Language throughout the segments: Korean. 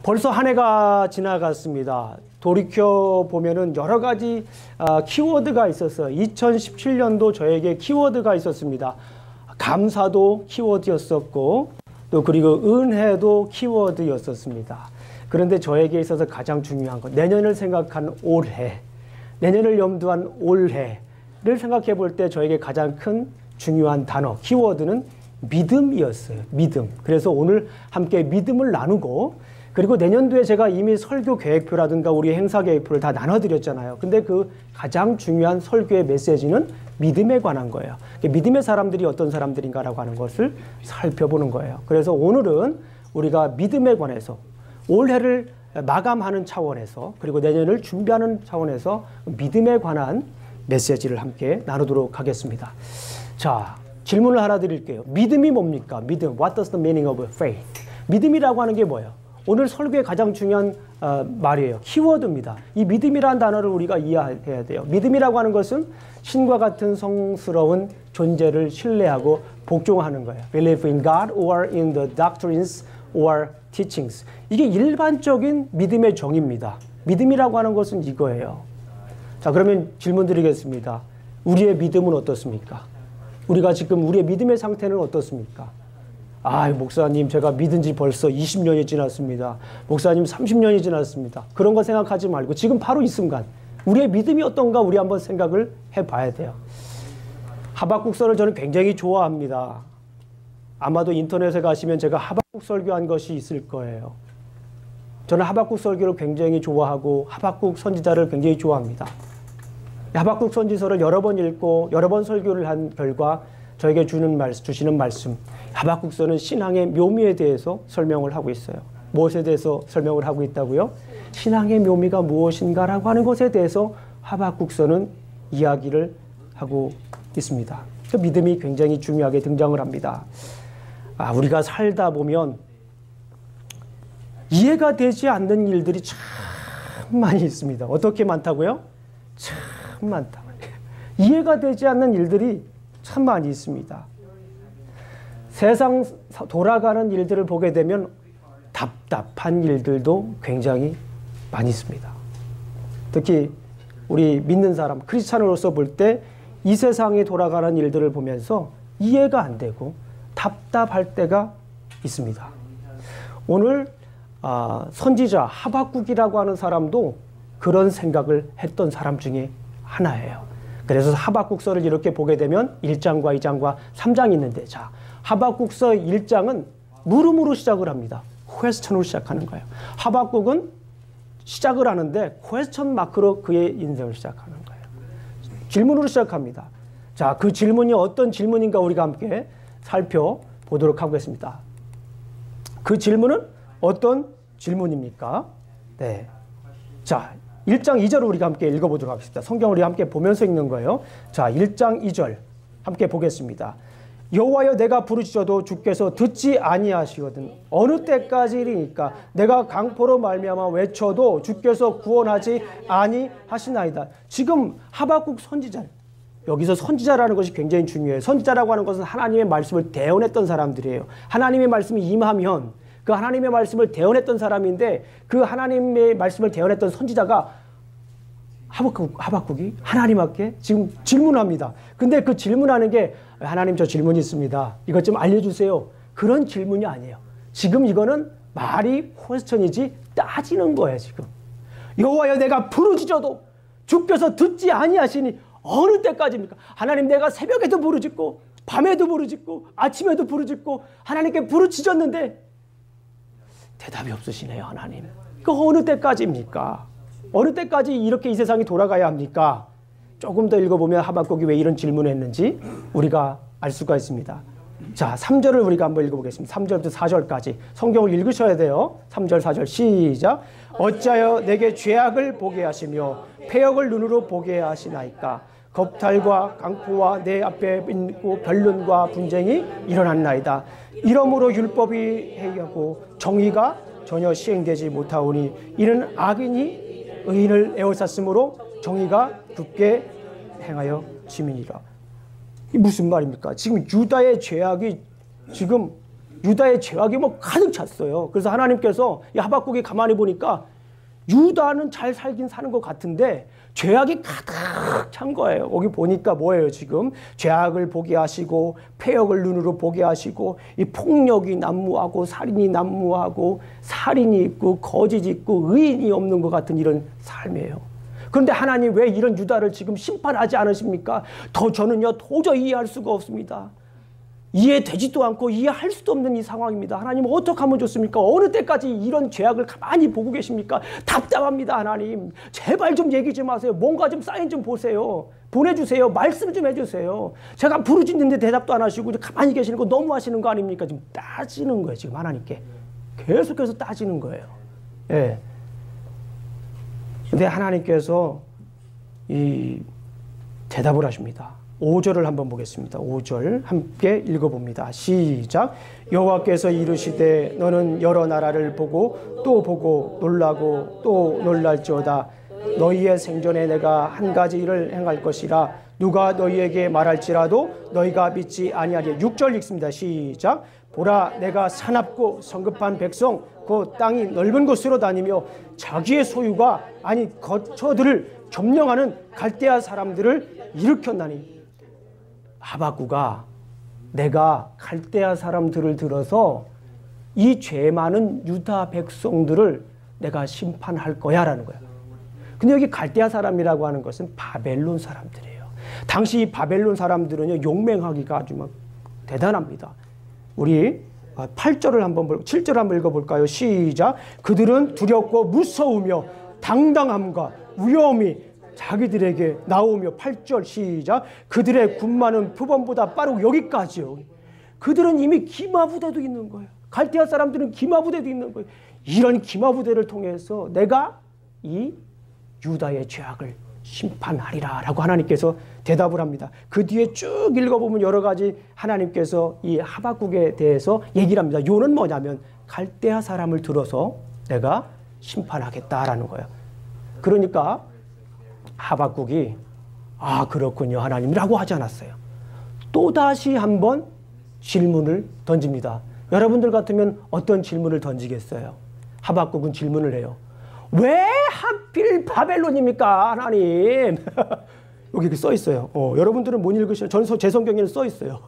벌써 한 해가 지나갔습니다. 돌이켜 보면은 여러 가지 키워드가 있었어요. 2017년도 저에게 키워드가 있었습니다. 감사도 키워드였었고 또 그리고 은혜도 키워드였었습니다. 그런데 저에게 있어서 가장 중요한 건 내년을 생각한 올해, 내년을 염두한 올해를 생각해 볼 때 저에게 가장 큰 중요한 단어, 키워드는 믿음이었어요. 믿음. 그래서 오늘 함께 믿음을 나누고 그리고 내년도에 제가 이미 설교 계획표라든가 우리 행사 계획표를 다 나눠드렸잖아요. 근데 그 가장 중요한 설교의 메시지는 믿음에 관한 거예요. 믿음의 사람들이 어떤 사람들인가라고 하는 것을 살펴보는 거예요. 그래서 오늘은 우리가 믿음에 관해서 올해를 마감하는 차원에서 그리고 내년을 준비하는 차원에서 믿음에 관한 메시지를 함께 나누도록 하겠습니다. 자, 질문을 하나 드릴게요. 믿음이 뭡니까? 믿음. What does the meaning of faith? 믿음이라고 하는 게 뭐예요? 오늘 설교의 가장 중요한 말이에요. 키워드입니다. 이 믿음이라는 단어를 우리가 이해해야 돼요. 믿음이라고 하는 것은 신과 같은 성스러운 존재를 신뢰하고 복종하는 거예요. Believe in God or in the doctrines or teachings. 이게 일반적인 믿음의 정의입니다. 믿음이라고 하는 것은 이거예요. 자, 그러면 질문 드리겠습니다. 우리의 믿음은 어떻습니까? 우리가 지금 우리의 믿음의 상태는 어떻습니까? 아, 목사님, 제가 믿은 지 벌써 20년이 지났습니다. 목사님, 30년이 지났습니다. 그런 거 생각하지 말고 지금 바로 이 순간 우리의 믿음이 어떤가 우리 한번 생각을 해봐야 돼요. 하박국서를 저는 굉장히 좋아합니다. 아마도 인터넷에 가시면 제가 하박국 설교한 것이 있을 거예요. 저는 하박국 설교를 굉장히 좋아하고 하박국 선지자를 굉장히 좋아합니다. 하박국 선지서를 여러 번 읽고 여러 번 설교를 한 결과 저에게 주시는 말씀, 하박국서는 신앙의 묘미에 대해서 설명을 하고 있어요. 무엇에 대해서 설명을 하고 있다고요? 신앙의 묘미가 무엇인가라고 하는 것에 대해서 하박국서는 이야기를 하고 있습니다. 그 믿음이 굉장히 중요하게 등장을 합니다. 우리가 살다 보면 이해가 되지 않는 일들이 참 많이 있습니다. 어떻게 많다고요? 참 많다. 이해가 되지 않는 일들이 참 많이 있습니다. 세상 돌아가는 일들을 보게 되면 답답한 일들도 굉장히 많이 있습니다. 특히 우리 믿는 사람, 크리스찬으로서 볼 때 이 세상에 돌아가는 일들을 보면서 이해가 안 되고 답답할 때가 있습니다. 오늘 선지자 하박국이라고 하는 사람도 그런 생각을 했던 사람 중에 하나예요. 그래서 하박국서를 이렇게 보게 되면 1장과 2장과 3장이 있는데, 자, 하박국서 1장은 물음으로 시작을 합니다. 퀘스천으로 시작하는 거예요. 하박국은 시작을 하는데 퀘스천 마크로 그의 인생을 시작하는 거예요. 질문으로 시작합니다. 자, 그 질문이 어떤 질문인가 우리가 함께 살펴보도록 하겠습니다. 그 질문은 어떤 질문입니까? 네. 자, 1장 2절을 우리가 함께 읽어보도록 하겠습니다. 성경을 함께 보면서 읽는 거예요. 자, 1장 2절 함께 보겠습니다. 여호와여, 내가 부르짖어도 주께서 듣지 아니하시거든. 어느 때까지이니까 내가 강포로 말미암아 외쳐도 주께서 구원하지 아니하시나이다. 지금 하박국 선지자, 여기서 선지자라는 것이 굉장히 중요해요. 선지자라고 하는 것은 하나님의 말씀을 대언했던 사람들이에요. 하나님의 말씀이 임하면 그 하나님의 말씀을 대언했던 사람인데, 그 하나님의 말씀을 대언했던 선지자가 하박국이 하나님께 지금 질문합니다. 근데 그 질문하는 게, 하나님, 저 질문이 있습니다. 이것 좀 알려주세요. 그런 질문이 아니에요. 지금 이거는 말이 퀘스천이지 따지는 거예요. 지금 여호와여, 내가 부르짖어도 주께서 듣지 아니하시니 어느 때까지입니까? 하나님, 내가 새벽에도 부르짖고 밤에도 부르짖고 아침에도 부르짖고 하나님께 부르짖었는데 대답이 없으시네요. 하나님, 그 어느 때까지입니까? 어느 때까지 이렇게 이 세상이 돌아가야 합니까? 조금 더 읽어보면 하박국이 왜 이런 질문을 했는지 우리가 알 수가 있습니다. 자, 3절을 우리가 한번 읽어보겠습니다. 3절부터 4절까지 성경을 읽으셔야 돼요. 3절, 4절 시작. 어찌하여 내게 죄악을 보게 하시며 패역을 눈으로 보게 하시나이까? 겁탈과 강포와 내 앞에 있고 변론과 분쟁이 일어났나이다. 이러므로 율법이 해하고 정의가 전혀 시행되지 못하오니 이는 악인이 의인을 에워쌌으므로 정의가 굳게 행하여 지민이라. 이 무슨 말입니까? 지금 유다의 죄악이 지금 유다의 죄악이 뭐 가득 찼어요. 그래서 하나님께서 이 하박국이 가만히 보니까 유다는 잘 살긴 사는 것 같은데 죄악이 가득 찬 거예요. 거기 보니까 뭐예요? 지금 죄악을 보게 하시고 패역을 눈으로 보게 하시고 이 폭력이 난무하고 살인이 난무하고 살인이 있고 거짓이 있고 의인이 없는 것 같은 이런 삶이에요. 그런데 하나님 왜 이런 유다를 지금 심판하지 않으십니까? 저는요 도저히 이해할 수가 없습니다. 이해되지도 않고 이해할 수도 없는 이 상황입니다. 하나님 어떻게 하면 좋습니까? 어느 때까지 이런 죄악을 가만히 보고 계십니까? 답답합니다. 하나님 제발 좀 얘기 좀 하세요. 뭔가 좀 사인 좀 보세요. 보내주세요. 말씀 좀 해주세요. 제가 부르짖는데 대답도 안 하시고 가만히 계시는 거 너무 하시는 거 아닙니까? 지금 따지는 거예요. 지금 하나님께 계속해서 따지는 거예요. 예. 근데 하나님께서 이 대답을 하십니다. 5절을 한번 보겠습니다. 5절 함께 읽어봅니다. 시작. 여호와께서 이르시되 너는 여러 나라를 보고 또 보고 놀라고 또 놀랄지어다. 너희의 생전에 내가 한 가지 일을 행할 것이라 누가 너희에게 말할지라도 너희가 믿지 아니하리라. 6절 읽습니다. 시작. 보라 내가 사납고 성급한 백성 그 땅이 넓은 곳으로 다니며 자기의 소유가 아니 거처들을 점령하는 갈대아 사람들을 일으켰나니. 하박구가 내가 갈대아 사람들을 들어서 이 죄 많은 유다 백성들을 내가 심판할 거야 라는 거야. 근데 여기 갈대아 사람이라고 하는 것은 바벨론 사람들이에요. 당시 이 바벨론 사람들은요 용맹하기가 아주 막 대단합니다. 우리 8절을 한번 7절 한번 읽어볼까요? 시작. 그들은 두렵고 무서우며 당당함과 위엄이 자기들에게 나오며. 8절 시작. 그들의 군마는 표범보다 빠르고. 여기까지요. 그들은 이미 기마부대도 있는 거예요. 갈대아 사람들은 기마부대도 있는 거예요. 이런 기마부대를 통해서 내가 이 유다의 죄악을 심판하리라 라고 하나님께서 대답을 합니다. 그 뒤에 쭉 읽어보면 여러 가지 하나님께서 이 하박국에 대해서 얘기를 합니다. 요는 뭐냐면 갈대아 사람을 들어서 내가 심판하겠다라는 거예요. 그러니까 하박국이 아 그렇군요 하나님이라고 하지 않았어요. 또다시 한번 질문을 던집니다. 여러분들 같으면 어떤 질문을 던지겠어요? 하박국은 질문을 해요. 왜 하필 바벨론입니까 하나님? 여기 이렇게 써 있어요. 여러분들은 못 읽으시죠? 저는 제 성경에는 써 있어요.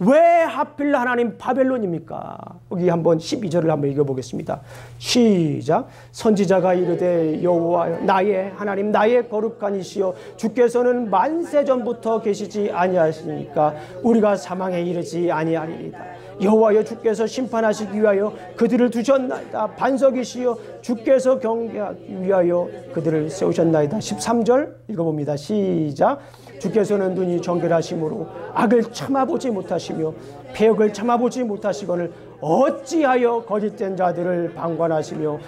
왜 하필 하나님 바벨론입니까? 여기 한번 12절을 한번 읽어보겠습니다. 시작. 선지자가 이르되 여호와 나의 하나님 나의 거룩한 이시여 주께서는 만세 전부터 계시지 아니하시니까 우리가 사망에 이르지 아니하리이다. 여호와여 주께서 심판하시기 위하여 그들을 두셨나이다. 반석이시여 주께서 경계하기 위하여 그들을 세우셨나이다. 13절 읽어봅니다. 시작. 주께서는 눈이 정결하심으로 악을 참아보지 못하시며 패역을 참아보지 못하시거늘 어찌하여 거짓된 자들을 방관하시며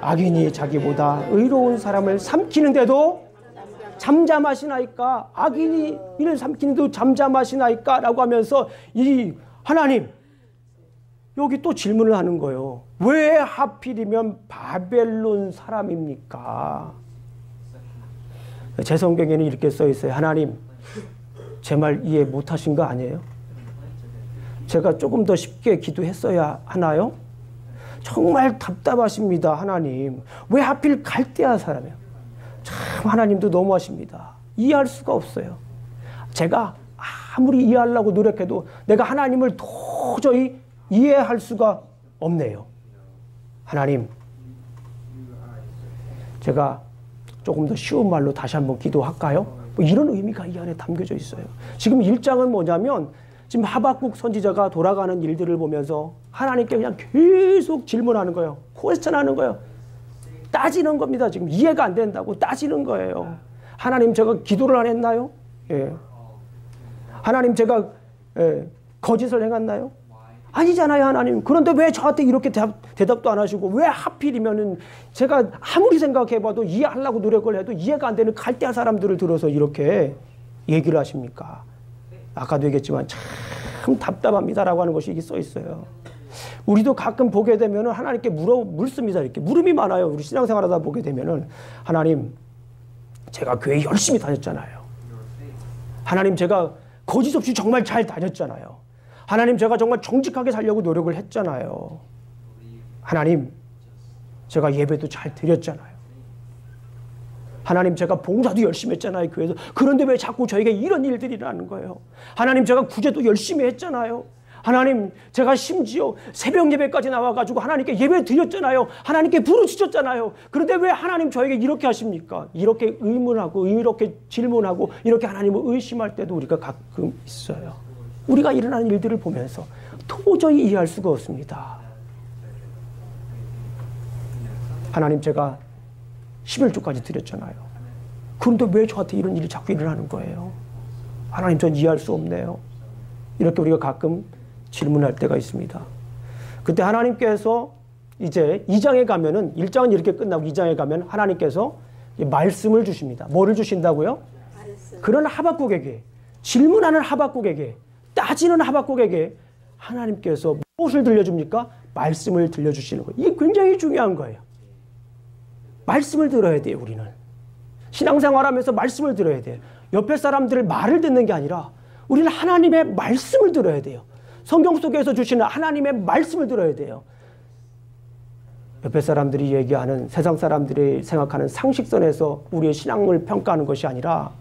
악인이 자기보다 의로운 사람을 삼키는데도 잠잠하시나이까. 악인이 이를 삼키는데도 잠잠하시나이까 라고 하면서 이 하나님 여기 또 질문을 하는 거예요. 왜 하필이면 바벨론 사람입니까? 제 성경에는 이렇게 써 있어요. 하나님, 제 말 이해 못하신 거 아니에요? 제가 조금 더 쉽게 기도했어야 하나요? 정말 답답하십니다. 하나님, 왜 하필 갈대아 사람이에요? 참 하나님도 너무하십니다. 이해할 수가 없어요. 제가 아무리 이해하려고 노력해도 내가 하나님을 도저히 이해할 수가 없네요. 하나님, 제가 조금 더 쉬운 말로 다시 한번 기도할까요? 뭐 이런 의미가 이 안에 담겨져 있어요. 지금 1장은 뭐냐면 지금 하박국 선지자가 돌아가는 일들을 보면서 하나님께 그냥 계속 질문하는 거예요. 퀘스천하는 거예요. 따지는 겁니다. 지금 이해가 안 된다고 따지는 거예요. 하나님 제가 기도를 안 했나요? 예. 하나님 제가 거짓을 행했나요? 아니잖아요 하나님. 그런데 왜 저한테 이렇게 대답도 안 하시고 왜 하필이면은 제가 아무리 생각해봐도 이해하려고 노력을 해도 이해가 안 되는 갈대아 사람들을 들어서 이렇게 얘기를 하십니까? 아까도 얘기했지만 참 답답합니다라고 하는 것이 이게 써 있어요. 우리도 가끔 보게 되면은 하나님께 묻습니다. 이렇게 물음이 많아요. 우리 신앙생활하다 보게 되면은 하나님 제가 교회 열심히 다녔잖아요. 하나님 제가 거짓 없이 정말 잘 다녔잖아요. 하나님, 제가 정말 정직하게 살려고 노력을 했잖아요. 하나님, 제가 예배도 잘 드렸잖아요. 하나님, 제가 봉사도 열심히 했잖아요, 교회에서. 그런데 왜 자꾸 저에게 이런 일들이 일어나는 거예요? 하나님, 제가 구제도 열심히 했잖아요. 하나님, 제가 심지어 새벽 예배까지 나와가지고 하나님께 예배 드렸잖아요. 하나님께 부르짖었잖아요. 그런데 왜 하나님 저에게 이렇게 하십니까? 이렇게 의문하고, 이렇게 질문하고, 이렇게 하나님을 의심할 때도 우리가 가끔 있어요. 우리가 일어나는 일들을 보면서 도저히 이해할 수가 없습니다. 하나님, 제가 11조까지 드렸잖아요. 그런데 왜 저한테 이런 일이 자꾸 일어나는 거예요? 하나님, 전 이해할 수 없네요. 이렇게 우리가 가끔 질문할 때가 있습니다. 그때 하나님께서 이제 2장에 가면은, 1장은 이렇게 끝나고 2장에 가면 하나님께서 말씀을 주십니다. 뭐를 주신다고요? 그런 하박국에게, 질문하는 하박국에게, 따지는 하박국에게 하나님께서 무엇을 들려줍니까? 말씀을 들려주시는 거예요. 이게 굉장히 중요한 거예요. 말씀을 들어야 돼요, 우리는. 신앙생활하면서 말씀을 들어야 돼요. 옆에 사람들 말을 듣는 게 아니라 우리는 하나님의 말씀을 들어야 돼요. 성경 속에서 주시는 하나님의 말씀을 들어야 돼요. 옆에 사람들이 얘기하는, 세상 사람들이 생각하는 상식선에서 우리의 신앙을 평가하는 것이 아니라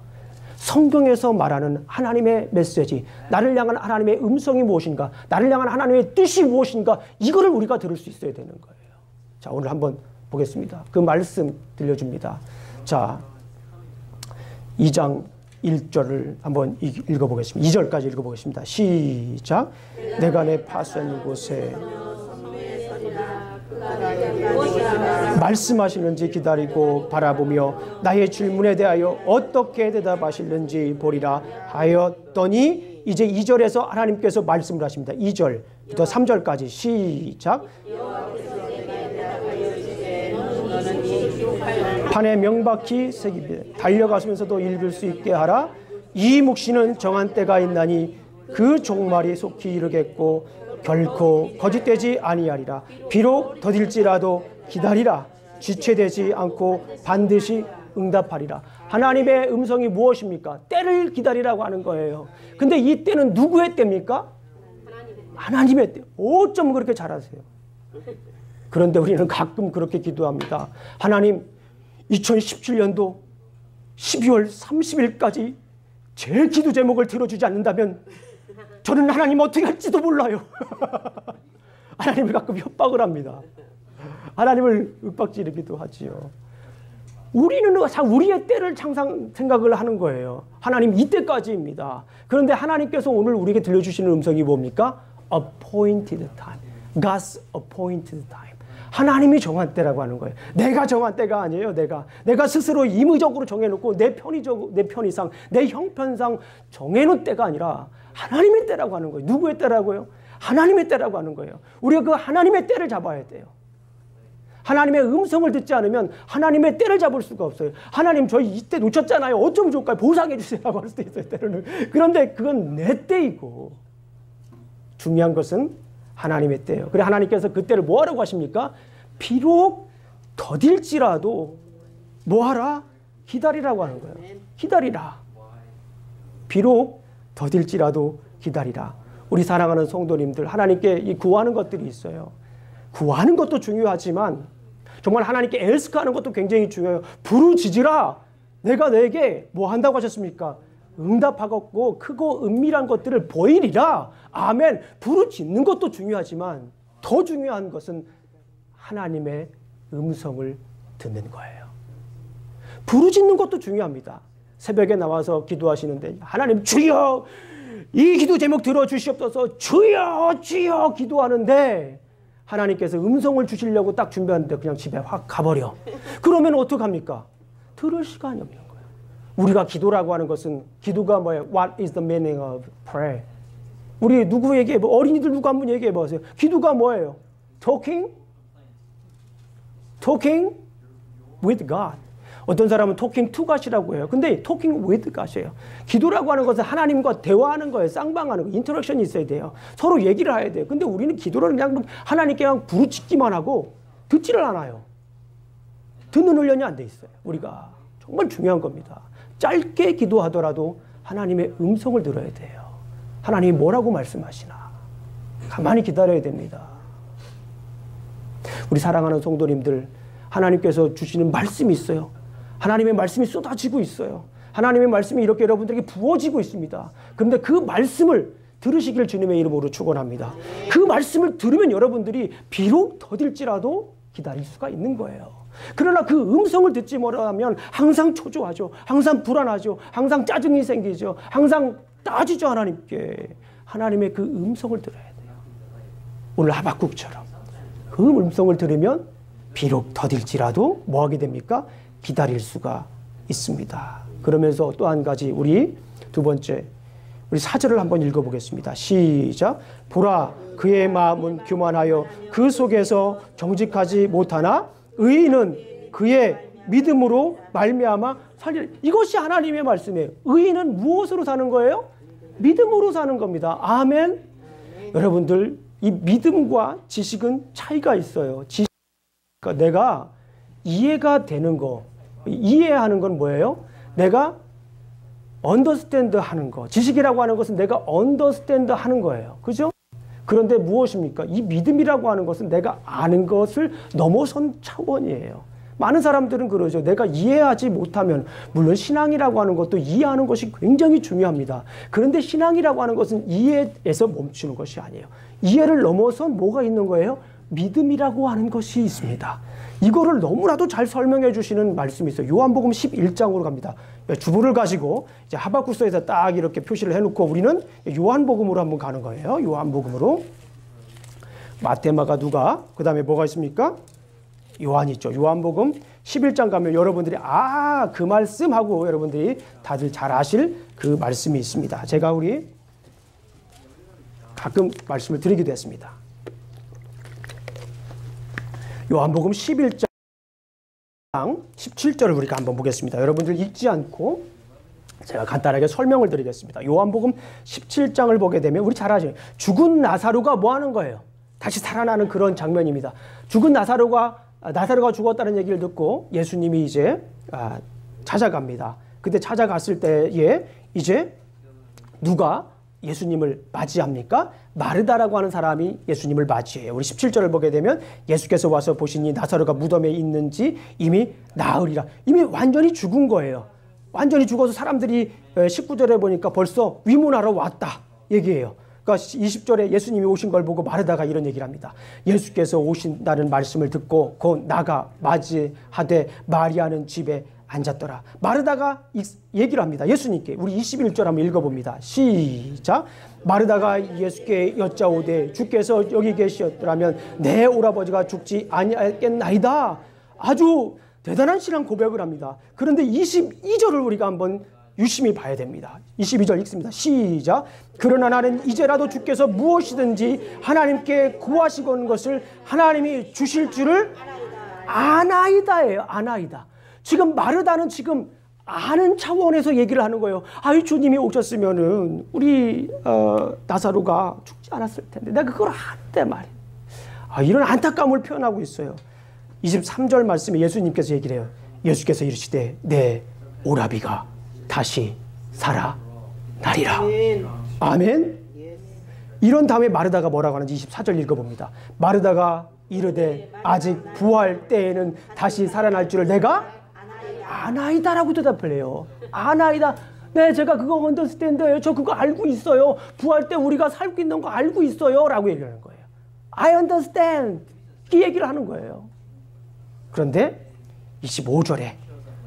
성경에서 말하는 하나님의 메시지, 나를 향한 하나님의 음성이 무엇인가, 나를 향한 하나님의 뜻이 무엇인가, 이거를 우리가 들을 수 있어야 되는 거예요. 자, 오늘 한번 보겠습니다. 그 말씀 들려줍니다. 자, 2장 1절을 한번 읽어보겠습니다. 2절까지 읽어보겠습니다. 시작. 내가 내 파수한 이곳에 말씀하시는지 기다리고 바라보며 나의 질문에 대하여 어떻게 대답하실는지 보리라 하였더니, 이제 2절에서 하나님께서 말씀을 하십니다. 2절부터 3절까지 시작. 판에 명박히 새기되 달려가시면서도 읽을 수 있게 하라. 이 묵시는 정한 때가 있나니 그 종말이 속히 이르겠고 결코 거짓되지 아니하리라. 비록 더딜지라도 기다리라. 지체되지 않고 반드시 응답하리라. 하나님의 음성이 무엇입니까? 때를 기다리라고 하는 거예요. 근데 이 때는 누구의 때입니까? 하나님의 때. 어쩜 그렇게 잘하세요? 그런데 우리는 가끔 그렇게 기도합니다. 하나님, 2017년도 12월 30일까지 제 기도 제목을 들어주지 않는다면 저는 하나님 어떻게 할지도 몰라요. 하나님을 가끔 협박을 합니다. 하나님을 윽박지르기도 하지요. 우리는 우리의 때를 항상 생각을 하는 거예요. 하나님, 이때까지입니다. 그런데 하나님께서 오늘 우리에게 들려주시는 음성이 뭡니까? Appointed time. God's appointed time. 하나님이 정한 때라고 하는 거예요. 내가 정한 때가 아니에요. 내가 스스로 임의적으로 정해놓고 내 편의상, 내 형편상 정해놓은 때가 아니라 하나님의 때라고 하는 거예요. 누구의 때라고요? 하나님의 때라고 하는 거예요. 우리가 그 하나님의 때를 잡아야 돼요. 하나님의 음성을 듣지 않으면 하나님의 때를 잡을 수가 없어요. 하나님, 저희 이때 놓쳤잖아요. 어쩌면 좋을까요? 보상해 주세요라고 할 수도 있어요, 때로는. 그런데 그건 내 때이고 중요한 것은 하나님의 때예요. 그래, 하나님께서 그 때를 뭐 하라고 하십니까? 비록 더딜지라도 뭐 하라? 기다리라고 하는 거예요. 기다리라. 비록 더딜지라도 기다리라. 우리 사랑하는 성도님들, 하나님께 이 구하는 것들이 있어요. 구하는 것도 중요하지만 정말 하나님께 엘스카하는 것도 굉장히 중요해요. 부르짖으라. 내가 너에게 뭐 한다고 하셨습니까? 응답하겠고 크고 은밀한 것들을 보이리라. 아멘. 부르짖는 것도 중요하지만 더 중요한 것은 하나님의 음성을 듣는 거예요. 부르짖는 것도 중요합니다. 새벽에 나와서 기도하시는데 하나님, 주여 이 기도 제목 들어주시옵소서, 주여 주여 기도하는데 하나님께서 음성을 주시려고 딱 준비하는데 그냥 집에 확 가버려. 그러면 어떡합니까? 들을 시간이 없는 거예요. 우리가 기도라고 하는 것은, 기도가 뭐예요? What is the meaning of prayer? 우리 누구에게, 어린이들 누구 한 분 얘기해 보세요. 기도가 뭐예요? Talking with God. 어떤 사람은 talking to God이라고 해요. 근데 talking with God이에요. 기도라고 하는 것은 하나님과 대화하는 거예요. 쌍방하는 거. 인터랙션이 있어야 돼요. 서로 얘기를 해야 돼요. 근데 우리는 기도를 그냥 하나님께 그냥 부르짖기만 하고 듣지를 않아요. 듣는 훈련이 안 돼 있어요. 우리가 정말 중요한 겁니다. 짧게 기도하더라도 하나님의 음성을 들어야 돼요. 하나님이 뭐라고 말씀하시나. 가만히 기다려야 됩니다. 우리 사랑하는 성도님들, 하나님께서 주시는 말씀이 있어요. 하나님의 말씀이 쏟아지고 있어요. 하나님의 말씀이 이렇게 여러분들에게 부어지고 있습니다. 그런데 그 말씀을 들으시길 주님의 이름으로 축원합니다. 그 말씀을 들으면 여러분들이 비록 더딜지라도 기다릴 수가 있는 거예요. 그러나 그 음성을 듣지 못하면 항상 초조하죠. 항상 불안하죠. 항상 짜증이 생기죠. 항상 따지죠. 하나님께. 하나님의 그 음성을 들어야 돼요. 오늘 하박국처럼 그 음성을 들으면 비록 더딜지라도 뭐 하게 됩니까? 기다릴 수가 있습니다. 그러면서 또 한 가지, 우리 두 번째, 우리 4절을 한번 읽어보겠습니다. 시작. 보라, 그의 마음은 교만하여 그 속에서 정직하지 못하나 의인은 그의 믿음으로 말미암아 살리라. 이것이 하나님의 말씀이에요. 의인은 무엇으로 사는 거예요? 믿음으로 사는 겁니다. 아멘. 여러분들, 이 믿음과 지식은 차이가 있어요. 그러니까 내가 이해가 되는 거, 이해하는 건 뭐예요? 내가 언더스탠드 하는 거. 지식이라고 하는 것은 내가 언더스탠드 하는 거예요. 그죠? 그런데 무엇입니까? 이 믿음이라고 하는 것은 내가 아는 것을 넘어선 차원이에요. 많은 사람들은 그러죠. 내가 이해하지 못하면, 물론 신앙이라고 하는 것도 이해하는 것이 굉장히 중요합니다. 그런데 신앙이라고 하는 것은 이해에서 멈추는 것이 아니에요. 이해를 넘어선 뭐가 있는 거예요? 믿음이라고 하는 것이 있습니다. 이거를 너무나도 잘 설명해 주시는 말씀이 있어요. 요한복음 11장으로 갑니다. 주부를 가지고 이제 하박국서에서 딱 이렇게 표시를 해놓고 우리는 요한복음으로 한번 가는 거예요. 요한복음으로. 마태, 마가, 누가, 그 다음에 뭐가 있습니까? 요한 있죠. 요한복음 11장 가면 여러분들이 그 말씀하고 여러분들이 다들 잘 아실 그 말씀이 있습니다. 제가 우리 가끔 말씀을 드리기도 했습니다. 요한복음 11장 17절을 우리가 한번 보겠습니다. 여러분들 읽지 않고 제가 간단하게 설명을 드리겠습니다. 요한복음 17장을 보게 되면 우리 잘 아죠. 죽은 나사로가 뭐 하는 거예요? 다시 살아나는 그런 장면입니다. 죽은 나사로가 죽었다는 얘기를 듣고 예수님이 이제 찾아갑니다. 그때 찾아갔을 때에 이제 누가 예수님을 맞이합니까? 마르다라고 하는 사람이 예수님을 맞이해요. 우리 17절을 보게 되면 예수께서 와서 보시니 나사로가 무덤에 있는지 이미 나으리라. 이미 완전히 죽은 거예요. 완전히 죽어서 사람들이 19절에 보니까 벌써 위문하러 왔다 얘기해요. 그러니까 20절에 예수님이 오신 걸 보고 마르다가 이런 얘기를 합니다. 예수께서 오신다는 말씀을 듣고 곧 나가 맞이하되 마리아는 집에 앉았더라. 마르다가 얘기를 합니다. 예수님께. 우리 21절 한번 읽어봅니다. 시작. 마르다가 예수께 여짜오되 주께서 여기 계셨더라면 내 오라버지가 죽지 아니하겠나이다. 아주 대단한 신앙 고백을 합니다. 그런데 22절을 우리가 한번 유심히 봐야 됩니다. 22절 읽습니다. 시작. 그러나 나는 이제라도 주께서 무엇이든지 하나님께 구하시건 것을 하나님이 주실 줄을 아나이다예요. 아나이다. 지금 마르다는 지금 아는 차원에서 얘기를 하는 거예요. 주님이 오셨으면은 우리 나사로가 죽지 않았을 텐데 내가 그걸 안대 말이에요. 이런 안타까움을 표현하고 있어요. 23절 말씀에 예수님께서 얘기를 해요. 예수께서 이르시되 내 오라비가 다시 살아나리라. 아멘. 이런 다음에 마르다가 뭐라고 하는지 24절 읽어봅니다. 마르다가 이르되 아직 부활 때에는 다시 살아날 줄을 내가 아나이다라고 대답을 해요. 아나이다. 네, 제가 그거 언더스탠드예요. 저 그거 알고 있어요. 부활 때 우리가 살고 있는 거 알고 있어요. 라고 얘기하는 거예요. I understand. 이 얘기를 하는 거예요. 그런데 25절에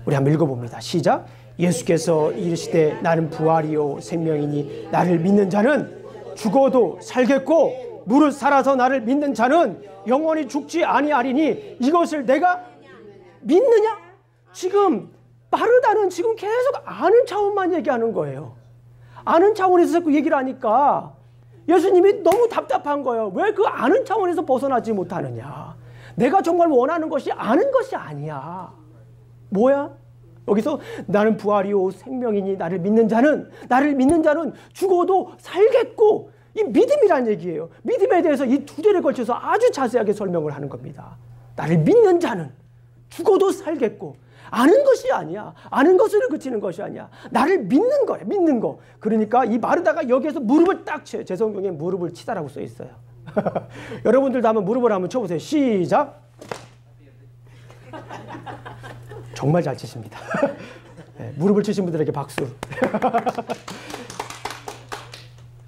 우리 한번 읽어봅니다. 시작. 예수께서 이르시되 나는 부활이요 생명이니 나를 믿는 자는 죽어도 살겠고 무릇 살아서 나를 믿는 자는 영원히 죽지 아니하리니 이것을 내가 믿느냐? 지금 마르다는 지금 계속 아는 차원만 얘기하는 거예요. 아는 차원에서 자꾸 얘기를 하니까 예수님이 너무 답답한 거예요. 왜 그 아는 차원에서 벗어나지 못하느냐? 내가 정말 원하는 것이 아는 것이 아니야. 뭐야? 여기서 나는 부활이요 생명이니 나를 믿는 자는 죽어도 살겠고, 이 믿음이란 얘기예요. 믿음에 대해서 이 두 절에 걸쳐서 아주 자세하게 설명을 하는 겁니다. 나를 믿는 자는 죽어도 살겠고, 아는 것이 아니야. 아는 것으로 그치는 것이 아니야. 나를 믿는 거야. 믿는 거. 그러니까 이 마르다가 여기에서 무릎을 딱 쳐요. 제 성경에 무릎을 치다라고 써 있어요. 여러분들도 한번 무릎을 한번 쳐보세요. 시작. 정말 잘 치십니다. 네, 무릎을 치신 분들에게 박수.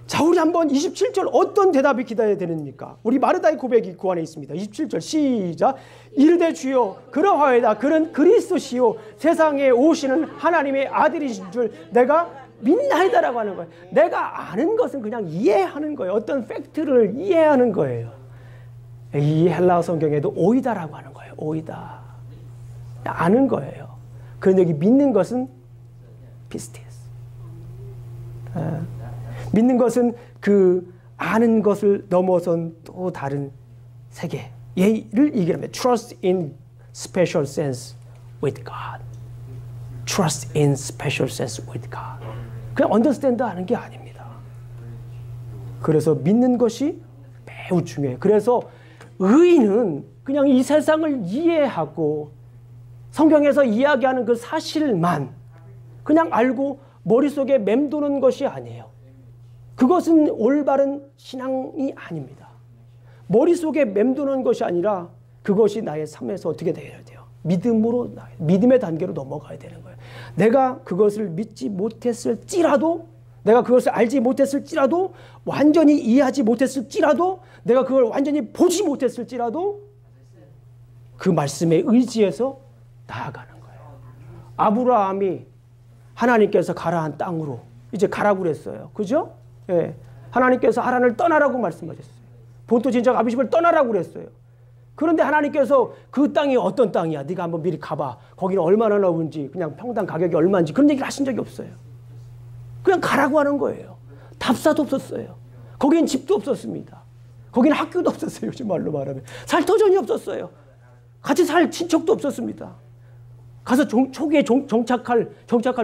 자, 우리 한번 27절 어떤 대답이 기다려야 되십니까? 우리 마르다의 고백이 그 안에 있습니다. 27절 시작. 이르되 주여 그러하여다. 그는 그리스도시요 세상에 오시는 하나님의 아들이신 줄 내가 믿나이다라고 하는 거예요. 내가 아는 것은 그냥 이해하는 거예요. 어떤 팩트를 이해하는 거예요. 이 헬라어 성경에도 오이다라고 하는 거예요. 오이다. 아는 거예요. 그런데 여기 믿는 것은 피스티스. 믿는 것은 그 아는 것을 넘어선 또 다른 세계. 얘를 얘기합니다. Trust in special sense with God. Trust in special sense with God. 그냥 understand 하는 게 아닙니다. 그래서 믿는 것이 매우 중요해요. 그래서 의인은 그냥 이 세상을 이해하고 성경에서 이야기하는 그 사실만 그냥 알고 머릿속에 맴도는 것이 아니에요. 그것은 올바른 신앙이 아닙니다. 머릿속에 맴도는 것이 아니라 그것이 나의 삶에서 어떻게 되어야 돼요? 믿음으로, 믿음의 단계로 넘어가야 되는 거예요. 내가 그것을 믿지 못했을지라도, 내가 그것을 알지 못했을지라도, 완전히 이해하지 못했을지라도, 내가 그걸 완전히 보지 못했을지라도 그 말씀에 의지해서 나아가는 거예요. 아브라함이 하나님께서 가라한 땅으로 이제 가라고 그랬어요. 그죠? 예. 하나님께서 하란을 떠나라고 말씀하셨어요. 본토 진작 아비집을 떠나라고 그랬어요. 그런데 하나님께서 그 땅이 어떤 땅이야? 네가 한번 미리 가봐. 거기는 얼마나 넓은지, 그냥 평당 가격이 얼마인지 그런 얘기를 하신 적이 없어요. 그냥 가라고 하는 거예요. 답사도 없었어요. 거기엔 집도 없었습니다. 거기는 학교도 없었어요. 요즘 말로 말하면. 살 터전이 없었어요. 같이 살 친척도 없었습니다. 가서 초기에 정착할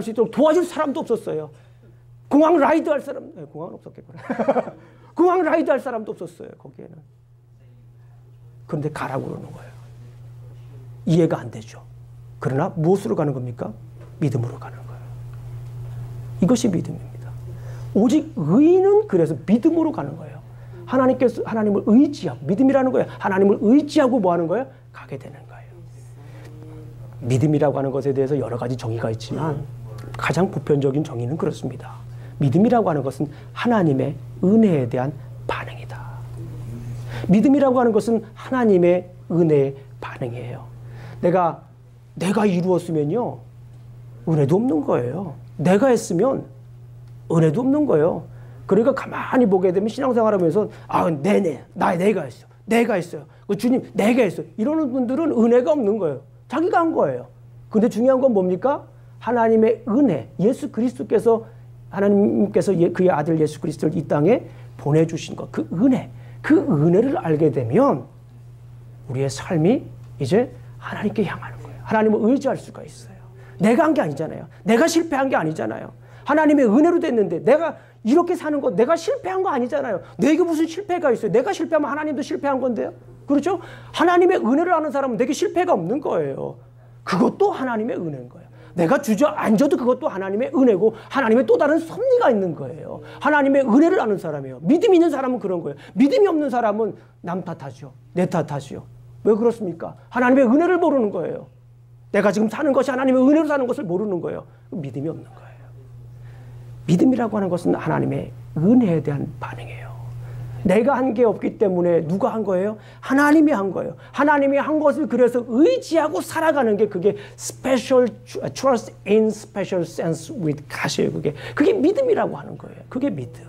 수 있도록 도와줄 사람도 없었어요. 공항 라이드 할 사람, 공항은 없었겠구나. 공항 라이드 할 사람도 없었어요. 거기에는. 그런데 가라고 그러는 거예요. 이해가 안 되죠. 그러나 무엇으로 가는 겁니까? 믿음으로 가는 거예요. 이것이 믿음입니다. 오직 의인은 그래서 믿음으로 가는 거예요. 하나님께서 하나님을 의지하고, 믿음이라는 거예요. 하나님을 의지하고 뭐 하는 거예요? 가게 되는 거예요. 믿음이라고 하는 것에 대해서 여러 가지 정의가 있지만 가장 보편적인 정의는 그렇습니다. 믿음이라고 하는 것은 하나님의 은혜에 대한 반응이다. 믿음이라고 하는 것은 하나님의 은혜의 반응이에요. 내가 이루었으면요, 은혜도 없는 거예요. 내가 했으면 은혜도 없는 거예요. 그러니까 가만히 보게 되면 신앙생활하면서 내가 했어요. 내가 했어요. 주님, 내가 했어요. 이러는 분들은 은혜가 없는 거예요. 자기가 한 거예요. 근데 중요한 건 뭡니까? 하나님의 은혜, 예수 그리스도께서, 하나님께서 그의 아들 예수 그리스도를 이 땅에 보내주신 것, 그 은혜를 알게 되면 우리의 삶이 이제 하나님께 향하는 거예요. 하나님을 의지할 수가 있어요. 내가 한 게 아니잖아요. 내가 실패한 게 아니잖아요. 하나님의 은혜로 됐는데 내가 이렇게 사는 거, 내가 실패한 거 아니잖아요. 내게 무슨 실패가 있어요? 내가 실패하면 하나님도 실패한 건데요. 그렇죠? 하나님의 은혜를 아는 사람은 내게 실패가 없는 거예요. 그것도 하나님의 은혜인 거예요. 내가 주저앉아도 그것도 하나님의 은혜고 하나님의 또 다른 섭리가 있는 거예요. 하나님의 은혜를 아는 사람이에요. 믿음이 있는 사람은 그런 거예요. 믿음이 없는 사람은 남 탓하죠. 내 탓하죠. 왜 그렇습니까? 하나님의 은혜를 모르는 거예요. 내가 지금 사는 것이 하나님의 은혜로 사는 것을 모르는 거예요. 믿음이 없는 거예요. 믿음이라고 하는 것은 하나님의 은혜에 대한 반응이에요. 내가 한 게 없기 때문에 누가 한 거예요? 하나님이 한 거예요. 하나님이 한 것을 그래서 의지하고 살아가는 게 그게 special trust in special sense with God이에요. 그게 믿음이라고 하는 거예요. 그게 믿음.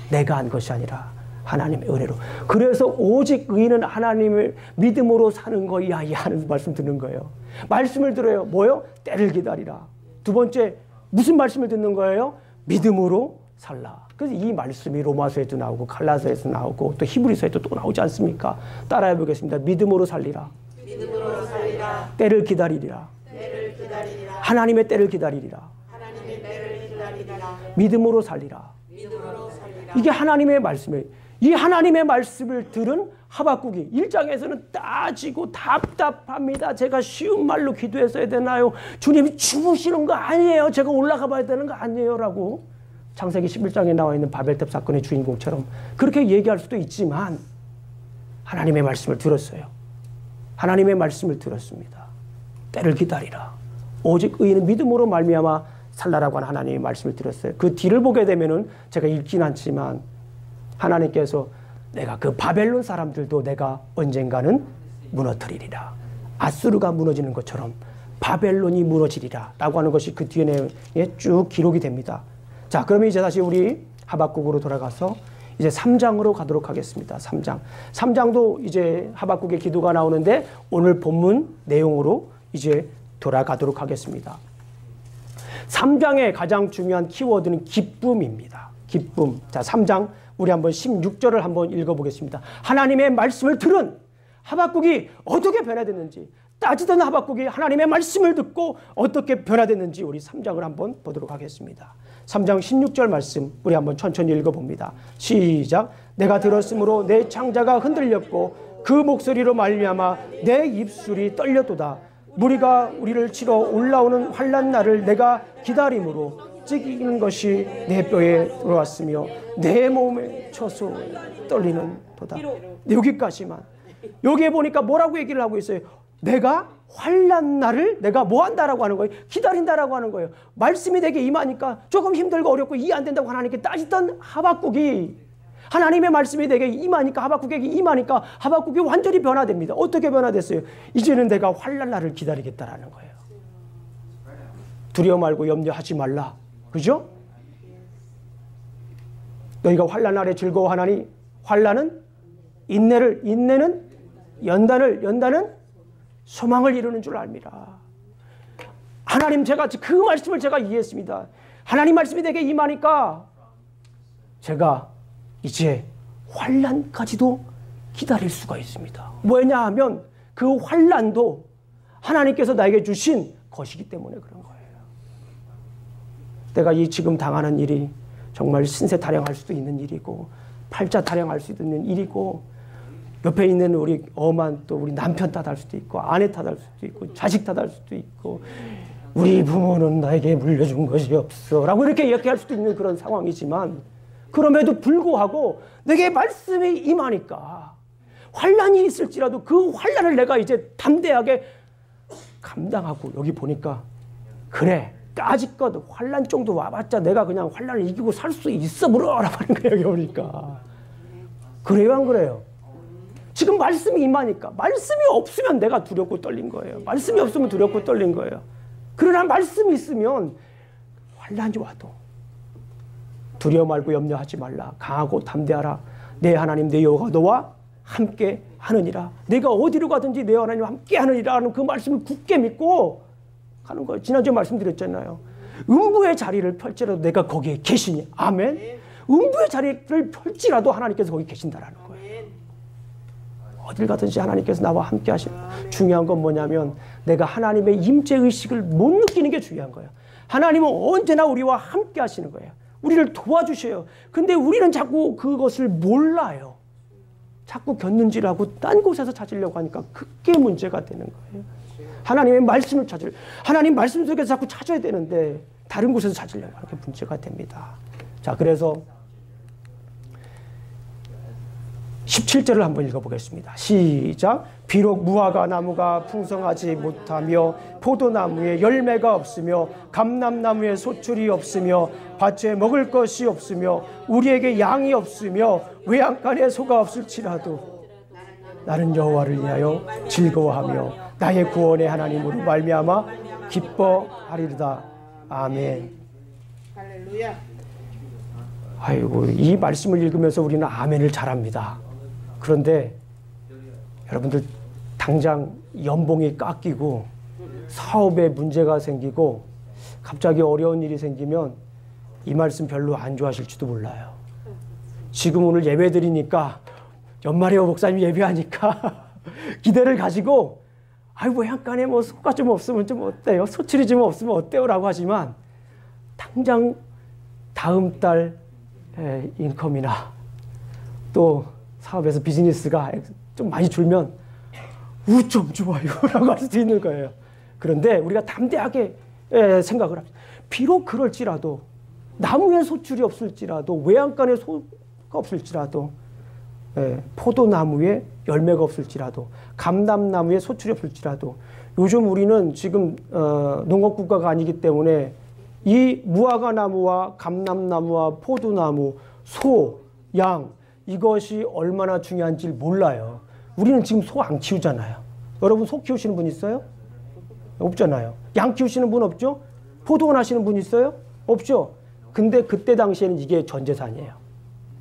내가 한 것이 아니라 하나님의 은혜로. 그래서 오직 의인은 하나님을 믿음으로 사는 거야 하는 말씀 듣는 거예요. 말씀을 들어요. 뭐요? 때를 기다리라. 두 번째 무슨 말씀을 듣는 거예요? 믿음으로 살라. 그래서 이 말씀이 로마서에도 나오고 갈라서에도 나오고 또 히브리서에도 또 나오지 않습니까? 따라해 보겠습니다. 믿음으로 살리라. 믿음으로 살리라. 때를 기다리리라. 때를 기다리리라. 하나님의 때를 기다리리라. 하나님의 때를 기다리리라. 믿음으로 살리라. 믿음으로 살리라. 이게 하나님의 말씀이에요. 이 하나님의 말씀을 들은 하박국이 1장에서는 따지고 답답합니다. 제가 쉬운 말로 기도했어야 되나요? 주님이 주무시는 거 아니에요. 제가 올라가 봐야 되는 거 아니에요. 라고 창세기 11장에 나와 있는 바벨탑 사건의 주인공처럼 그렇게 얘기할 수도 있지만 하나님의 말씀을 들었어요. 하나님의 말씀을 들었습니다. 때를 기다리라. 오직 의인은 믿음으로 말미암아 살라라고 하는 하나님의 말씀을 들었어요. 그 뒤를 보게 되면은 제가 읽진 않지만 하나님께서 내가 그 바벨론 사람들도 내가 언젠가는 무너뜨리리라. 아수르가 무너지는 것처럼 바벨론이 무너지리라 라고 하는 것이 그 뒤에 내용에 쭉 기록이 됩니다. 자, 그러면 이제 다시 우리 하박국으로 돌아가서 이제 3장으로 가도록 하겠습니다. 3장. 3장도 이제 하박국의 기도가 나오는데 오늘 본문 내용으로 이제 돌아가도록 하겠습니다. 3장의 가장 중요한 키워드는 기쁨입니다. 기쁨. 자, 3장 우리 한번 16절을 한번 읽어보겠습니다. 하나님의 말씀을 들은 하박국이 어떻게 변화됐는지, 따지던 하박국이 하나님의 말씀을 듣고 어떻게 변화됐는지 우리 3장을 한번 보도록 하겠습니다. 3장 16절 말씀 우리 한번 천천히 읽어봅니다. 시작. 내가 들었으므로 내 창자가 흔들렸고 그 목소리로 말미암아 내 입술이 떨렸도다. 무리가 우리를 치러 올라오는 환난 날을 내가 기다림으로 찢기는 것이 내 뼈에 들어왔으며 내 몸에 쳐서 떨리는 도다. 여기까지만. 여기에 보니까 뭐라고 얘기를 하고 있어요? 내가 환난 날을 내가 뭐 한다라고 하는 거예요? 기다린다라고 하는 거예요. 말씀이 되게 임하니까 조금 힘들고 어렵고 이해 안 된다고 하나님께 따지던 하박국이 하나님의 말씀이 되게 임하니까 하박국에게 임하니까 하박국이 완전히 변화됩니다. 어떻게 변화됐어요? 이제는 내가 환난 날을 기다리겠다라는 거예요. 두려워 말고 염려하지 말라. 그죠? 너희가 환난 날에 즐거워하나니 환난은 인내는 연단은 소망을 이루는 줄 압니다. 하나님 제가 그 말씀을 제가 이해했습니다. 하나님 말씀이 내게 임하니까 제가 이제 환난까지도 기다릴 수가 있습니다. 왜냐하면 그 환난도 하나님께서 나에게 주신 것이기 때문에 그런 거예요. 내가 이 지금 당하는 일이 정말 신세 타령할 수도 있는 일이고 팔자 타령할 수도 있는 일이고 옆에 있는 우리 엄한 또 우리 남편 탓할 수도 있고 아내 탓할 수도 있고 자식 탓할 수도 있고 우리 부모는 나에게 물려준 것이 없어 라고 이렇게 이야기할 수도 있는 그런 상황이지만 그럼에도 불구하고 내게 말씀이 임하니까 환난이 있을지라도 그 환난을 내가 이제 담대하게 감당하고 여기 보니까 그래 까짓것 환난 정도 와봤자 내가 그냥 환난을 이기고 살 수 있어 물어라고 하는 거예요. 여기 보니까 그래요 안 그래요? 지금 말씀이 임하니까 말씀이 없으면 내가 두렵고 떨린 거예요. 말씀이 없으면 두렵고 떨린 거예요. 그러나 말씀이 있으면 환난이 와도 두려워 말고 염려하지 말라. 강하고 담대하라. 내 하나님 내 여호와가 너와 함께 하느니라. 내가 어디로 가든지 내 하나님과 함께 하느니라 하는 그 말씀을 굳게 믿고 가는 거예요. 지난주에 말씀드렸잖아요. 음부의 자리를 펼지라도 내가 거기에 계시니. 아멘. 음부의 자리를 펼지라도 하나님께서 거기 계신다라는 거예요. 어딜 가든지 하나님께서 나와 함께 하십니다. 중요한 건 뭐냐면 내가 하나님의 임재의식을 못 느끼는 게 중요한 거예요. 하나님은 언제나 우리와 함께 하시는 거예요. 우리를 도와주셔요. 근데 우리는 자꾸 그것을 몰라요. 자꾸 곁눈질하고 딴 곳에서 찾으려고 하니까 그게 문제가 되는 거예요. 하나님의 말씀을 하나님 말씀 속에서 자꾸 찾아야 되는데 다른 곳에서 찾으려고 하는 게 문제가 됩니다. 자, 그래서 17절을 한번 읽어보겠습니다. 시작. 비록 무화과 나무가 풍성하지 못하며 포도나무에 열매가 없으며 감람나무에 소출이 없으며 밭에 먹을 것이 없으며 우리에게 양이 없으며 외양간에 소가 없을지라도 나는 여호와를 위하여 즐거워하며 나의 구원의 하나님으로 말미암아 기뻐하리로다. 아멘. 할렐루야. 아이고, 이 말씀을 읽으면서 우리는 아멘을 잘합니다. 그런데 여러분들 당장 연봉이 깎이고 사업에 문제가 생기고 갑자기 어려운 일이 생기면 이 말씀 별로 안 좋아하실지도 몰라요. 지금 오늘 예배 드리니까 연말에 목사님 예배하니까 기대를 가지고 아이고 약간의 뭐 소가 좀 없으면 좀 어때요? 소출이 좀 없으면 어때요? 라고 하지만 당장 다음 달 인컴이나 또 사업에서 비즈니스가 좀 많이 줄면 좀 좋아요 라고 할 수도 있는 거예요. 그런데 우리가 담대하게 생각을 합니다. 비록 그럴지라도 나무에 소출이 없을지라도, 외양간에 소가 없을지라도, 포도나무에 열매가 없을지라도, 감람나무에 소출이 없을지라도, 요즘 우리는 지금 농업국가가 아니기 때문에 이 무화과나무와 감람나무와 포도나무, 소, 양, 이것이 얼마나 중요한지 몰라요. 우리는 지금 소 안 키우잖아요. 여러분 소 키우시는 분 있어요? 없잖아요. 양 키우시는 분 없죠? 포도원 하시는 분 있어요? 없죠? 근데 그때 당시에는 이게 전 재산이에요.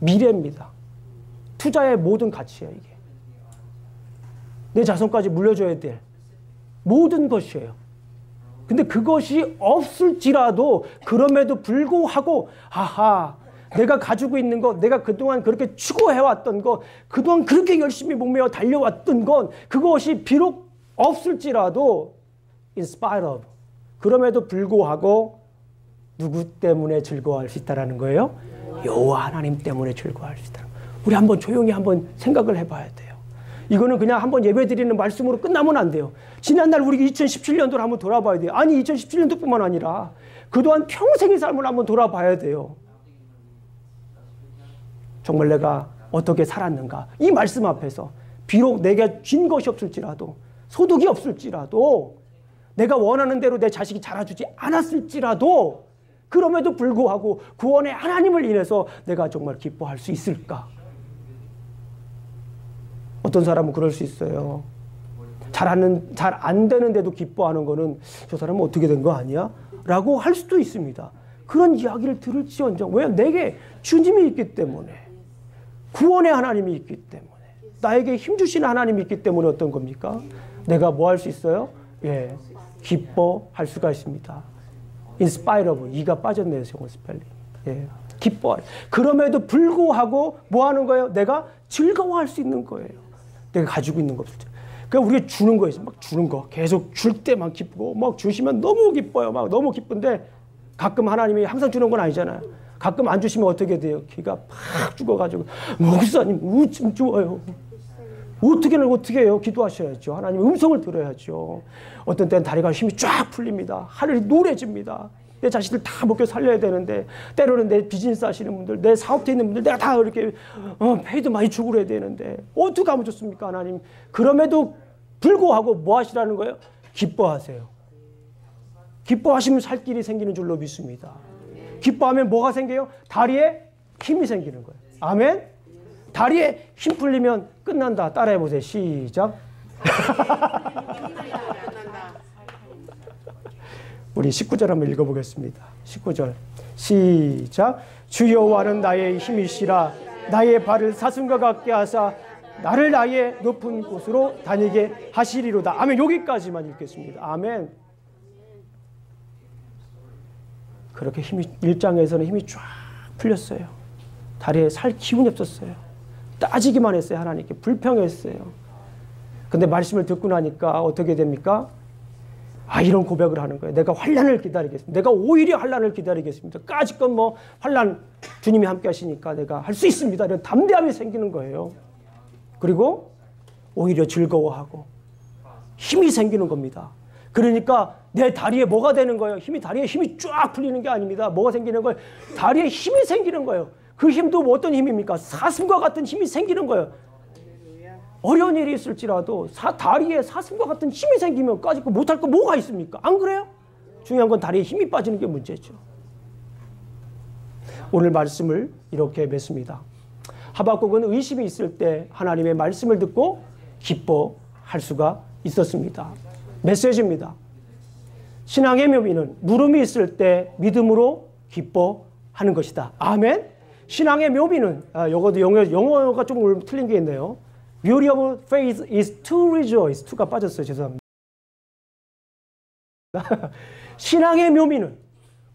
미래입니다. 투자의 모든 가치예요, 이게. 내 자손까지 물려줘야 될 모든 것이에요. 근데 그것이 없을지라도 그럼에도 불구하고 아하, 내가 가지고 있는 것, 내가 그동안 그렇게 추구해왔던 것, 그동안 그렇게 열심히 목매어 달려왔던 것, 그것이 비록 없을지라도 in spite of, 그럼에도 불구하고 누구 때문에 즐거워할 수 있다는 거예요? 여호와 하나님 때문에 즐거워할 수 있다. 우리 한번 조용히 한번 생각을 해봐야 돼요. 이거는 그냥 한번 예배드리는 말씀으로 끝나면 안 돼요. 지난날 우리 2017년도를 한번 돌아봐야 돼요. 아니 2017년도뿐만 아니라 그동안 평생의 삶을 한번 돌아봐야 돼요. 정말 내가 어떻게 살았는가. 이 말씀 앞에서 비록 내게 쥔 것이 없을지라도, 소득이 없을지라도, 내가 원하는 대로 내 자식이 자라주지 않았을지라도, 그럼에도 불구하고 구원의 하나님을 인해서 내가 정말 기뻐할 수 있을까? 어떤 사람은 그럴 수 있어요. 잘 안 되는데도 기뻐하는 거는 저 사람은 어떻게 된 거 아니야? 라고 할 수도 있습니다. 그런 이야기를 들을지언정, 왜? 내게 주님이 있기 때문에, 구원의 하나님이 있기 때문에, 나에게 힘주시는 하나님이 있기 때문에 어떤 겁니까? 내가 뭐 할 수 있어요? 예, 기뻐할 수가 있습니다. In spite of, 이가 빠졌네요, 영어 스펠링. 예, 기뻐할. 그럼에도 불구하고 뭐 하는 거예요? 내가 즐거워할 수 있는 거예요. 내가 가지고 있는 거 없을 때. 그러니까 우리가 주는 거예요. 막 주는 거. 계속 줄 때만 기쁘고, 막 주시면 너무 기뻐요. 막 너무 기쁜데, 가끔 하나님이 항상 주는 건 아니잖아요. 가끔 안 주시면 어떻게 돼요? 기가 팍 죽어가지고, 목사님, 좀 주어요. 어떻게 해요? 기도하셔야죠. 하나님의 음성을 들어야죠. 어떤 때는 다리가 힘이 쫙 풀립니다. 하늘이 노래집니다. 내 자식들 다 먹여 살려야 되는데, 때로는 내 비즈니스 하시는 분들, 내 사업대 있는 분들, 내가 다 이렇게 페이도 많이 주고 그래야 되는데 어떻게 하면 좋습니까, 하나님? 그럼에도 불구하고 뭐 하시라는 거예요? 기뻐하세요. 기뻐하시면 살 길이 생기는 줄로 믿습니다. 기뻐하면 뭐가 생겨요? 다리에 힘이 생기는 거예요. 아멘? 다리에 힘 풀리면 끝난다. 따라해보세요. 시작. 우리 19절 한번 읽어보겠습니다. 19절 시작. 주 여호와는 나의 힘이시라. 나의 발을 사슴과 같게 하사 나를 나의 높은 곳으로 다니게 하시리로다. 아멘. 여기까지만 읽겠습니다. 아멘. 그렇게 힘이 1장에서는 힘이 쫙 풀렸어요. 다리에 살 기운이 없었어요. 따지기만 했어요. 하나님께 불평했어요. 근데 말씀을 듣고 나니까 어떻게 됩니까? 이런 고백을 하는 거예요. 내가 환난을 기다리겠습니다. 내가 오히려 환난을 기다리겠습니다. 까짓 건 뭐 환난 주님이 함께 하시니까 내가 할 수 있습니다. 이런 담대함이 생기는 거예요. 그리고 오히려 즐거워하고 힘이 생기는 겁니다. 그러니까 내 다리에 뭐가 되는 거예요? 다리에 힘이 쫙 풀리는 게 아닙니다. 뭐가 생기는 거예요? 다리에 힘이 생기는 거예요. 그 힘도 뭐 어떤 힘입니까? 사슴과 같은 힘이 생기는 거예요. 어려운 일이 있을지라도 다리에 사슴과 같은 힘이 생기면 까짓 거 못할 거 뭐가 있습니까? 안 그래요? 중요한 건 다리에 힘이 빠지는 게 문제죠. 오늘 말씀을 이렇게 맺습니다. 하박국은 의심이 있을 때 하나님의 말씀을 듣고 기뻐할 수가 있었습니다. 메시지입니다. 신앙의 묘미는 물음이 있을 때 믿음으로 기뻐하는 것이다. 아멘. 신앙의 묘미는 이것도 영어가 조금 틀린 게 있네요. Beauty of faith is to rejoice. to가 빠졌어요. 죄송합니다. 신앙의 묘미는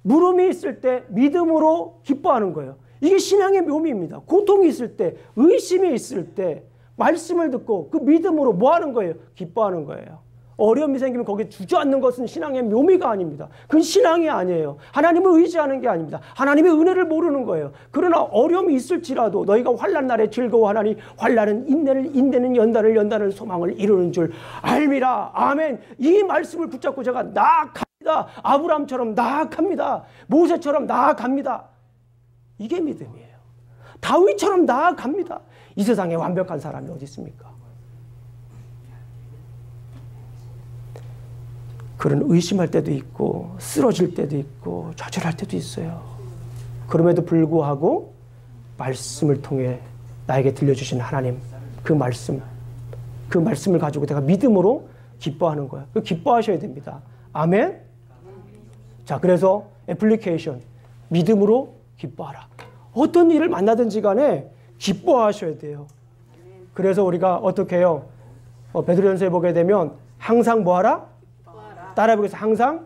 물음이 있을 때 믿음으로 기뻐하는 거예요. 이게 신앙의 묘미입니다. 고통이 있을 때, 의심이 있을 때 말씀을 듣고 그 믿음으로 뭐 하는 거예요? 기뻐하는 거예요. 어려움이 생기면 거기에 주저앉는 것은 신앙의 묘미가 아닙니다. 그건 신앙이 아니에요. 하나님을 의지하는 게 아닙니다. 하나님의 은혜를 모르는 거예요. 그러나 어려움이 있을지라도 너희가 환난 날에 즐거워하나니 환난은 인내는 연단을 소망을 이루는 줄 알미라. 아멘. 이 말씀을 붙잡고 제가 아브라함처럼 나아갑니다. 모세처럼 나아갑니다. 이게 믿음이에요. 다윗처럼 나아갑니다. 이 세상에 완벽한 사람이 어디 있습니까? 그런 의심할 때도 있고 쓰러질 때도 있고 좌절할 때도 있어요. 그럼에도 불구하고 말씀을 통해 나에게 들려주신 하나님, 그 말씀을 가지고 내가 믿음으로 기뻐하는 거예요. 기뻐하셔야 됩니다. 아멘? 자, 그래서 애플리케이션, 믿음으로 기뻐하라. 어떤 일을 만나든지 간에 기뻐하셔야 돼요. 그래서 우리가 어떻게 해요? 베드로전서에 보게 되면 항상 뭐하라? 따라해 보겠습니다. 항상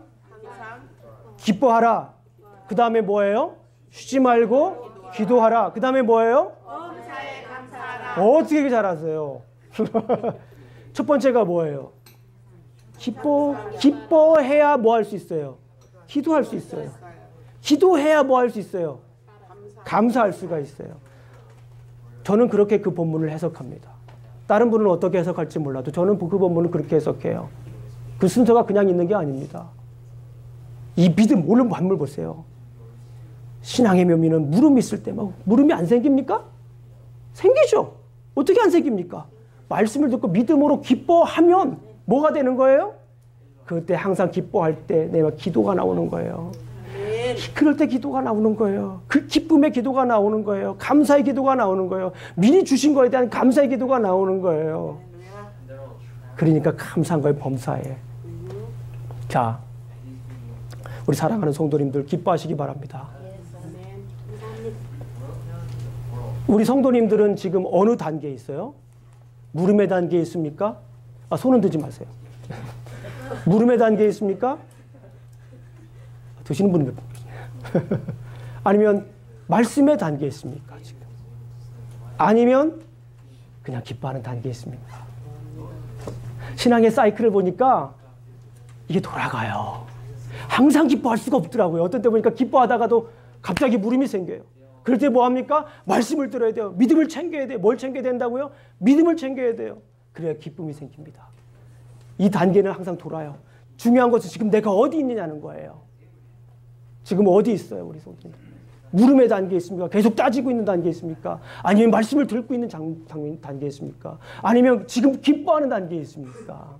기뻐하라. 그 다음에 뭐예요? 쉬지 말고 기도하라. 그 다음에 뭐예요? 어떻게 잘하세요? 첫 번째가 뭐예요? 기뻐해야 뭐 할 수 있어요? 기도할 수 있어요. 기도해야 뭐 할 수 있어요? 감사할 수가 있어요. 저는 그렇게 그 본문을 해석합니다. 다른 분은 어떻게 해석할지 몰라도 저는 그 본문을 그렇게 해석해요. 그 순서가 그냥 있는 게 아닙니다. 이 믿음, 오늘 만물 보세요. 신앙의 묘미는 물음이 있을 때 막 물음이 안 생깁니까? 생기죠. 어떻게 안 생깁니까? 말씀을 듣고 믿음으로 기뻐하면 뭐가 되는 거예요? 그때 항상 기뻐할 때 내가 기도가 나오는 거예요. 그럴 때 기도가 나오는 거예요. 그 기쁨의 기도가 나오는 거예요. 감사의 기도가 나오는 거예요. 미리 주신 거에 대한 감사의 기도가 나오는 거예요. 그러니까 감사한 거에 범사에. 자, 우리 사랑하는 성도님들 기뻐하시기 바랍니다. 우리 성도님들은 지금 어느 단계에 있어요? 물음의 단계에 있습니까? 손은 드지 마세요. 물음의 단계에 있습니까? 드시는 분은 몇 분? 아니면 말씀의 단계에 있습니까? 지금? 아니면 그냥 기뻐하는 단계에 있습니까? 신앙의 사이클을 보니까 이게 돌아가요. 항상 기뻐할 수가 없더라고요. 어떤 때 보니까 기뻐하다가도 갑자기 물음이 생겨요. 그럴 때 뭐 합니까? 말씀을 들어야 돼요. 믿음을 챙겨야 돼요. 뭘 챙겨야 된다고요? 믿음을 챙겨야 돼요. 그래야 기쁨이 생깁니다. 이 단계는 항상 돌아요. 중요한 것은 지금 내가 어디 있느냐는 거예요. 지금 어디 있어요, 우리 성도님? 물음의 단계에 있습니까? 계속 따지고 있는 단계에 있습니까? 아니면 말씀을 듣고 있는 단계에 있습니까? 아니면 지금 기뻐하는 단계에 있습니까?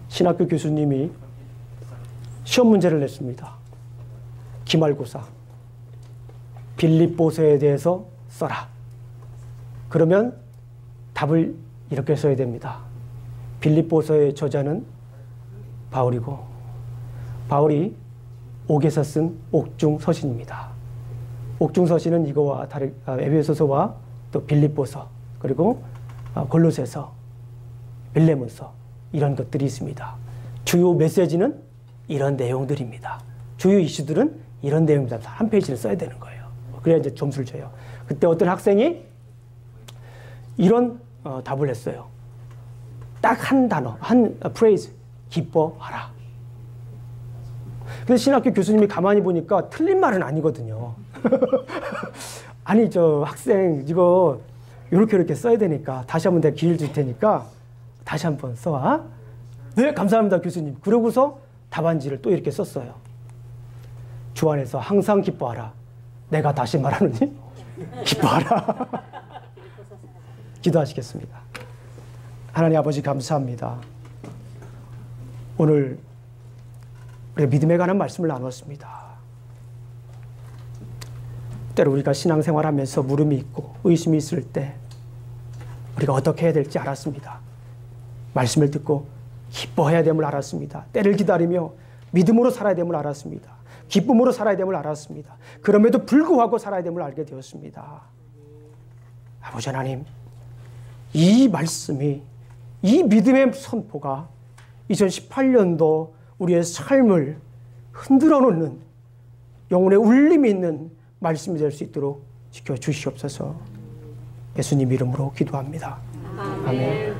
신학교 교수님이 시험 문제를 냈습니다. 기말고사. 빌립보서에 대해서 써라. 그러면 답을 이렇게 써야 됩니다. 빌립보서의 저자는 바울이고 바울이 옥에서 쓴 옥중서신입니다. 옥중서신은 이거와 다른 에베소서와 또 빌립보서 그리고 골로새서, 빌레몬서 이런 것들이 있습니다. 주요 메시지는 이런 내용들입니다. 주요 이슈들은 이런 내용입니다. 한 페이지를 써야 되는 거예요. 그래야 이제 점수를 줘요. 그때 어떤 학생이 이런 답을 했어요. 딱 한 단어, 한 프레이즈, 기뻐하라. 근데 신학교 교수님이 가만히 보니까 틀린 말은 아니거든요. 아니, 저 학생 이거 이렇게 써야 되니까 다시 한번 내가 기회를 줄 테니까 다시 한번 써와. 네, 감사합니다, 교수님. 그러고서 답안지를 또 이렇게 썼어요. 주 안에서 항상 기뻐하라. 내가 다시 말하느니 기뻐하라. 기도하시겠습니다. 하나님 아버지 감사합니다. 오늘 우리 믿음에 관한 말씀을 나눴습니다. 때로 우리가 신앙생활하면서 물음이 있고 의심이 있을 때 우리가 어떻게 해야 될지 알았습니다. 말씀을 듣고 기뻐해야 됨을 알았습니다. 때를 기다리며 믿음으로 살아야 됨을 알았습니다. 기쁨으로 살아야 됨을 알았습니다. 그럼에도 불구하고 살아야 됨을 알게 되었습니다. 아버지 하나님, 이 말씀이, 이 믿음의 선포가 2018년도 우리의 삶을 흔들어 놓는 영혼의 울림이 있는 말씀이 될 수 있도록 지켜주시옵소서. 예수님 이름으로 기도합니다. 아멘.